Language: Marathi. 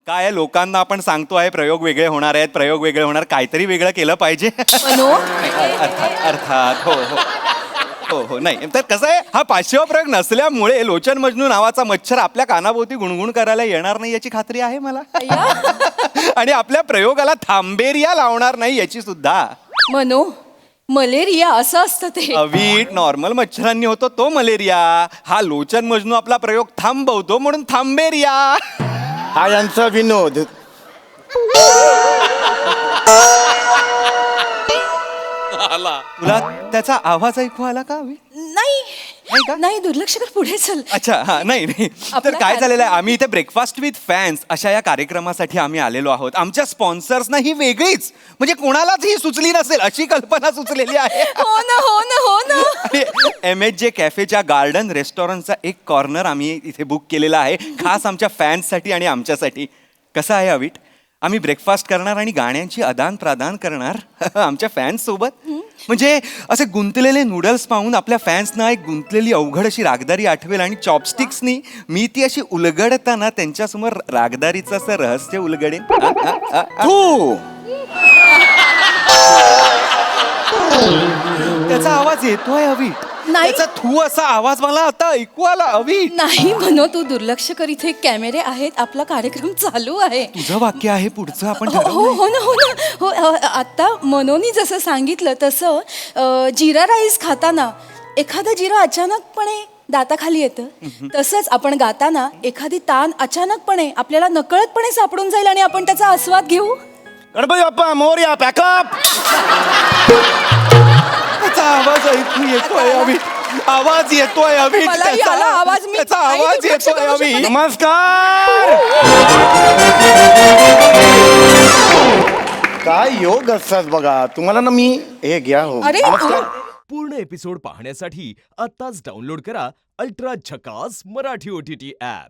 काय आहे, लोकांना आपण सांगतो आहे प्रयोग वेगळे होणार आहेत, प्रयोग वेगळे होणार, काहीतरी वेगळं केलं पाहिजे. अर्थात हो हो हो हो. नाही तर कसं आहे, हा 500वा प्रयोग नसल्यामुळे लोचन मजनू नावाचा मच्छर आपल्या कानाभोवती गुणगुण करायला येणार नाही याची खात्री आहे मला. आणि आपल्या प्रयोगाला थांबेरिया लावणार नाही याची सुद्धा. मनो मलेरिया असं असतं ते. अवीट नॉर्मल मच्छरांनी होतो तो मलेरिया. हा लोचन मजनू आपला प्रयोग थांबवतो म्हणून थांबेरिया. हा यांचा विनोद. तुला त्याचा आवाज ऐकू आला का अवीट? नाही नाही का? नाही दुर्लक्ष कर, पुढे चल. अच्छा हा नाही नाही तर आपला काय झालेलं आहे, कार्यक्रम- आम्ही इथे ब्रेकफास्ट विथ फॅन्स अशा या कार्यक्रमासाठी आम्ही आलेलो आहोत. आमच्या स्पॉन्सर्सना ही वेगळीच म्हणजे कोणालाच ही सुचली नसेल अशी कल्पना सुचलेली आहे. हो ना हो ना हो ना. आणि MHJ कॅफेच्या गार्डन रेस्टॉरंटचा एक कॉर्नर आम्ही इथे बुक केलेला आहे खास आमच्या फॅन्ससाठी आणि आमच्यासाठी. कसं आहे अवीट, आम्ही ब्रेकफास्ट करणार आणि गाण्यांची आदान प्रदान करणार आमच्या फॅन्स सोबत. म्हणजे असे गुंतलेले नूडल्स पाहून आपल्या फॅन्सना एक गुंतलेली अवघड अशी रागदारी आठवेल आणि चॉपस्टिक्सनी मी ती अशी उलगडताना त्यांच्यासमोर रागदारीचं असं रहस्य उलगडेन. तू त्याचा आवाज येतोय अवीट. नाही. त्याचा थू असा आवाज मला आता ऐकू आला अवीट. नाही मनो, तू दुर्लक्ष कर, इथे कॅमेरे आहेत, आपला कार्यक्रम चालू आहे. तुझं वाक्य आहे पुढचं आपण हो ठरवलंय. हो ना हो ना हो. आता मनोनी जसं सांगितलं तसं जिरा राईस खाताना एखादं जिरा अचानकपणे दाताखाली येतं, तसंच आपण गाताना एखादी तान अचानकपणे आपल्याला नकळतपणे सापडून जाईल आणि आपण त्याचा आस्वाद घेऊ. गणपती बाप्पा मोरया पॅकअप. त्याचा आवाज ऐकू येतोय अवीट. आवाज येतोय अवीट. मलाही त्याचा- आला आवाज. मी त्याचा नाही आवाज दुर्लक्ष येतोय करू शकत. अवीट. नमस्कार. काय योग असतात बघा तुम्हाला ना. मी हे घ्या हो. अरे नमस्कार. पूर्ण एपिसोड पाहण्यासाठी आत्ताच डाउनलोड करा अल्ट्रा झकास मराठी OTT ॲप.